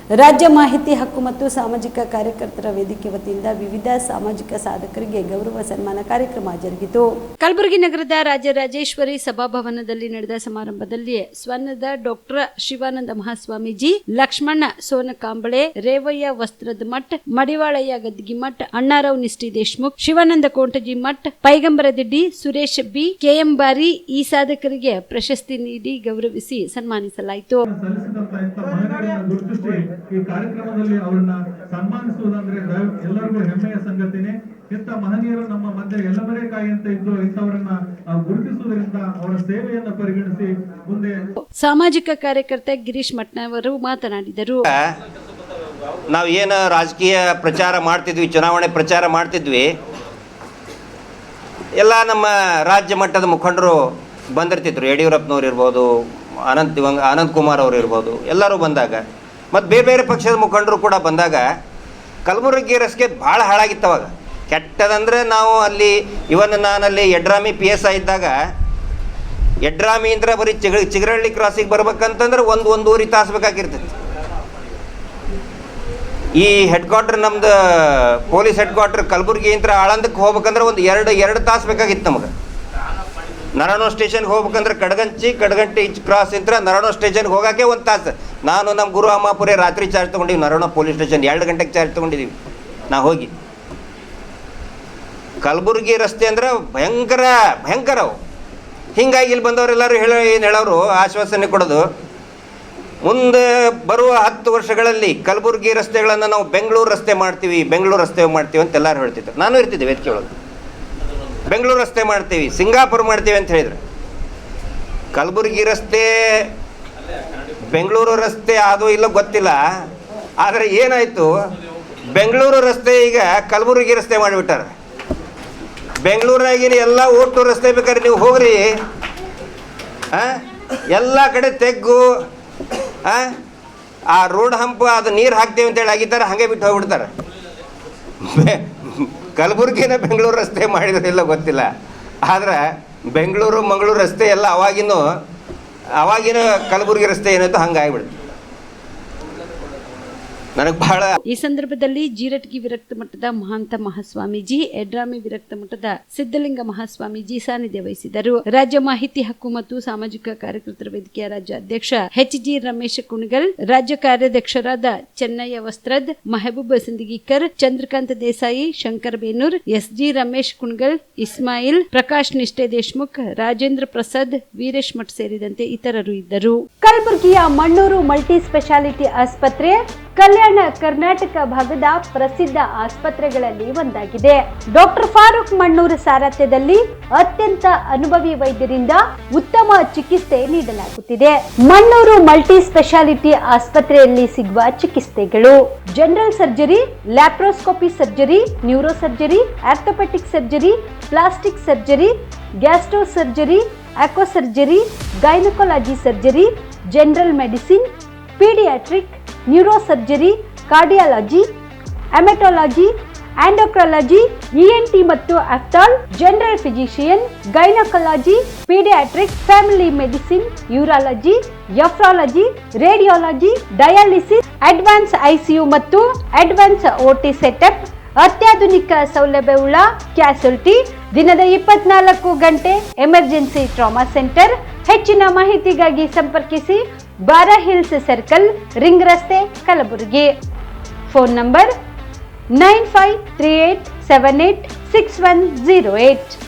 ರಾಜ್ಯ ಮಾಹಿತಿ ಹಕ್ಕು ಮತ್ತು ಸಾಮಾಜಿಕ ಕಾರ್ಯಕರ್ತರ ವೇದಿಕೆ ವತಿಯಿಂದ ವಿವಿಧ ಸಾಮಾಜಿಕ ಸಾಧಕರಿಗೆ ಗೌರವ ಸನ್ಮಾನ ಕಾರ್ಯಕ್ರಮ ಜರುಗಿತು. ಕಲಬುರಗಿ ನಗರದ ರಾಜರಾಜೇಶ್ವರಿ ಸಭಾಭವನದಲ್ಲಿ ನಡೆದ ಸಮಾರಂಭದಲ್ಲಿ ಸ್ವರ್ಣದ doctor Shivananda Mahaswamiji, Lakshmana Sonakamble, Revayya Vastrad Math, Madivalayya Gaddigi Math, Annarao Nishthi Deshmukh, Shivananda Kontaji Math, Paigambara Diddi, Suresh B, KM ಬಾರಿ ಈ ಸಾಧಕರಿಗೆ ಪ್ರಶಸ್ತಿ ನೀಡಿ ಗೌರವಿಸಿ ಸನ್ಮಾನಿಸಲಾಯಿತು. ಈ ಕಾರ್ಯಕ್ರಮದಲ್ಲಿ ಅವರನ್ನ ಸನ್ಮಾನಿಸುವುದಂದ್ರೆ ಎಲ್ಲರಿಗೂ ಹೆಮ್ಮೆಯ ಸಂಗತಿನೇ. ಇಂಥ ಮಹನೀಯರು ನಮ್ಮ ಮಧ್ಯೆ ಎಲ್ಲವರೇ ಕಾಯಿ ಅಂತ ಇದ್ದು ಇಂಥವರನ್ನ ಗುರುತಿಸುವುದರಿಂದ ಅವರ ಸೇವೆಯನ್ನ ಪರಿಗಣಿಸಿ ಮುಂದೆ ಸಾಮಾಜಿಕ ಕಾರ್ಯಕರ್ತ ಗಿರೀಶ್ ಮಟ್ನವರು ಮಾತನಾಡಿದರು. ನಾವು ಏನು ರಾಜಕೀಯ ಪ್ರಚಾರ ಮಾಡ್ತಿದ್ವಿ, ಚುನಾವಣೆ ಪ್ರಚಾರ ಮಾಡ್ತಿದ್ವಿ, ಎಲ್ಲ ನಮ್ಮ ರಾಜ್ಯ ಮಟ್ಟದ ಮುಖಂಡರು ಬಂದಿರ್ತಿದ್ರು. ಯಡಿಯೂರಪ್ಪನವ್ರು ಇರ್ಬೋದು, ಅನಂತ್ ಕುಮಾರ್ ಅವರು ಇರ್ಬೋದು, ಎಲ್ಲರೂ ಬಂದಾಗ ಮತ್ತು ಬೇರೆ ಬೇರೆ ಪಕ್ಷದ ಮುಖಂಡರು ಕೂಡ ಬಂದಾಗ ಕಲಬುರಗಿ ರಸ್ತೆ ಭಾಳ ಹಾಳಾಗಿತ್ತವಾಗ. ಕೆಟ್ಟದಂದರೆ ನಾವು ಅಲ್ಲಿ ನಾನಲ್ಲಿ ಯಡ್ರಾಮಿ PSI ಇದ್ದಾಗ ಯಡ್ರಾಮಿ ಅಂದ್ರೆ ಬರೀ ಚಿಗರಹಳ್ಳಿ ಕ್ರಾಸಿಗೆ ಬರ್ಬೇಕಂತಂದ್ರೆ ಒಂದೂವರೆ ತಾಸು ಬೇಕಾಗಿರ್ತೈತಿ. ಈ ಹೆಡ್ ಕ್ವಾರ್ಟರ್ ನಮ್ದು ಪೊಲೀಸ್ ಹೆಡ್ ಕ್ವಾರ್ಟರ್ ಕಲಬುರಗಿ ಅಂತ ಆಳಂದಕ್ಕೆ ಹೋಗ್ಬೇಕಂದ್ರೆ ಎರಡು ತಾಸು ಬೇಕಾಗಿತ್ತು ನಮಗೆ. ನರನೋ ಸ್ಟೇಷನ್ಗೆ ಹೋಗ್ಬೇಕಂದ್ರೆ ಕಡಗಂಟಿ ಕ್ರಾಸ್ ಇಂತ್ರ ನರನೋ ಸ್ಟೇಷನ್ಗೆ ಹೋಗೋಕ್ಕೆ 1 ತಾಸು. ನಾನು ನಮ್ಮ ಗುರು ಅಮ್ಮಾಪುರೇ ರಾತ್ರಿ ಚಾರ್ಜ್ ತೊಗೊಂಡಿವಿ. ನರನೋ ಪೊಲೀಸ್ ಸ್ಟೇಷನ್ 2 ಗಂಟೆಗೆ ಚಾರ್ಜ್ ತೊಗೊಂಡಿದ್ದೀವಿ ನಾವು ಹೋಗಿ. ಕಲಬುರಗಿ ರಸ್ತೆ ಅಂದ್ರೆ ಭಯಂಕರ ಅವು. ಹೀಗಾಗಿ ಇಲ್ಲಿ ಬಂದವರೆಲ್ಲರೂ ಏನು ಹೇಳೋರು ಆಶ್ವಾಸನೆ ಕೊಡೋದು, ಮುಂದೆ ಬರುವ 10 ವರ್ಷಗಳಲ್ಲಿ ಕಲಬುರಗಿ ರಸ್ತೆಗಳನ್ನು ನಾವು ಬೆಂಗಳೂರು ರಸ್ತೆ ಮಾಡ್ತೀವಿ ಅಂತ ಎಲ್ಲರೂ ಹೇಳ್ತಿದ್ರು. ನಾನು ಇರ್ತಿದ್ದೆ ವೇದಿಕೆ ಒಳಗೆ. ಬೆಂಗಳೂರು ರಸ್ತೆ ಮಾಡ್ತೀವಿ, ಸಿಂಗಾಪುರ್ ಮಾಡ್ತೀವಿ ಅಂತ ಹೇಳಿದ್ರು. ಕಲಬುರಗಿ ರಸ್ತೆ ಬೆಂಗಳೂರು ರಸ್ತೆ ಅದು ಇಲ್ಲ ಗೊತ್ತಿಲ್ಲ. ಆದರೆ ಏನಾಯಿತು, ಬೆಂಗಳೂರು ರಸ್ತೆ ಈಗ ಕಲಬುರಗಿ ರಸ್ತೆ ಮಾಡಿಬಿಟ್ಟಾರೆ. ಬೆಂಗಳೂರಾಗಿನ ಎಲ್ಲ ಓಟು ರಸ್ತೆ ಬೇಕಾದ್ರೆ ನೀವು ಹೋಗ್ರಿ, ಎಲ್ಲ ಕಡೆ ತೆಗ್ಗು, ಆ ರೋಡ್ ಹಂಪ್ ಅದು ನೀರು ಹಾಕ್ತೀವಿ ಅಂತೇಳಿ ಆಗಿದ್ದಾರೆ, ಹಾಗೆ ಬಿಟ್ಟು ಹೋಗ್ಬಿಡ್ತಾರೆ. ಕಲಬುರಗಿನ ಬೆಂಗಳೂರು ರಸ್ತೆ ಮಾಡಿದ್ರಿಲ್ಲ ಗೊತ್ತಿಲ್ಲ. ಆದ್ರೆ ಬೆಂಗಳೂರು ಮಂಗಳೂರು ರಸ್ತೆ ಎಲ್ಲ ಅವಾಗಿನ ಕಲಬುರಗಿ ರಸ್ತೆ ಏನಾಯ್ತು ಹಂಗಾಗಿಬಿಡ್ತು. ನನಗೆ ಬಹಳ. ಈ ಸಂದರ್ಭದಲ್ಲಿ ಜೀರಟ್ಗಿ ವಿರಕ್ತ ಮಠದ ಮಹಾಂತ ಮಹಾಸ್ವಾಮೀಜಿ, ಯಡ್ರಾಮಿ ವಿರಕ್ತ ಮಠದ ಸಿದ್ದಲಿಂಗ ಮಹಾಸ್ವಾಮೀಜಿ ಸಾನ್ನಿಧ್ಯ ವಹಿಸಿದರು. ರಾಜ್ಯ ಮಾಹಿತಿ ಹಕ್ಕು ಮತ್ತು ಸಾಮಾಜಿಕ ಕಾರ್ಯಕರ್ತರ ವೇದಿಕೆಯ ರಾಜ್ಯ ಅಧ್ಯಕ್ಷ HG ರಮೇಶ್ ಕುಣಗಲ್, ರಾಜ್ಯ ಕಾರ್ಯಾಧ್ಯಕ್ಷರಾದ ಚೆನ್ನಯ್ಯ ವಸ್ತ್ರದ್, ಮೆಹಬೂಬ್ ಸಿಂದಗಿಕರ್, ಚಂದ್ರಕಾಂತ್ ದೇಸಾಯಿ, ಶಂಕರ್ ಬೇನೂರ್, SG ರಮೇಶ್ ಕುಣಗಲ್, ಇಸ್ಮಾಯಿಲ್, ಪ್ರಕಾಶ್ ನಿಷ್ಠೆ ದೇಶಮುಖ್, ರಾಜೇಂದ್ರ ಪ್ರಸಾದ್, ವೀರೇಶ್ ಮಠ್ ಸೇರಿದಂತೆ ಇತರರು ಇದ್ದರು. ಕಲಬುರಗಿಯ ಮಣ್ಣೂರು ಮಲ್ಟಿ ಸ್ಪೆಷಾಲಿಟಿ ಆಸ್ಪತ್ರೆ ಕಲ್ಯಾಣ ಕರ್ನಾಟಕ ಭಾಗದ ಪ್ರಸಿದ್ಧ ಆಸ್ಪತ್ರೆಗಳಲ್ಲಿ ಒಂದಾಗಿದೆ. ಡಾಕ್ಟರ್ ಫಾರೂಕ್ ಮಣ್ಣೂರು ಸಾರಥ್ಯದಲ್ಲಿ ಅತ್ಯಂತ ಅನುಭವಿ ವೈದ್ಯರಿಂದ ಉತ್ತಮ ಚಿಕಿತ್ಸೆ ನೀಡಲಾಗುತ್ತಿದೆ. ಮಣ್ಣೂರು ಮಲ್ಟಿ ಸ್ಪೆಷಾಲಿಟಿ ಆಸ್ಪತ್ರೆಯಲ್ಲಿ ಸಿಗುವ ಚಿಕಿತ್ಸೆಗಳು: general surgery, laparoscopy surgery, neuro surgery, orthopaedic surgery, plastic surgery, gastro surgery, aqua surgery, gynaecology surgery, general medicine, paediatric, neuro surgery, cardiology, haematology, endocrinology, ENT ಮತ್ತು ophthal, general physician, gynaecology, paediatric, family medicine, urology, nephrology, radiology, dialysis, advance ICU ಮತ್ತು advance OT setup, ಅತ್ಯಾಧುನಿಕ ಸೌಲಭ್ಯವುಳ್ಳ ಕ್ಯಾಸುಲಿಟಿ, ದಿನದ 24 ಗಂಟೆ emergency trauma centre. ಹೆಚ್ಚಿನ ಮಾಹಿತಿಗಾಗಿ ಸಂಪರ್ಕಿಸಿ ಬಾರಾ hills circle, ring ರಸ್ತೆ, ಕಲಬುರಗಿ. Phone number 9538786108.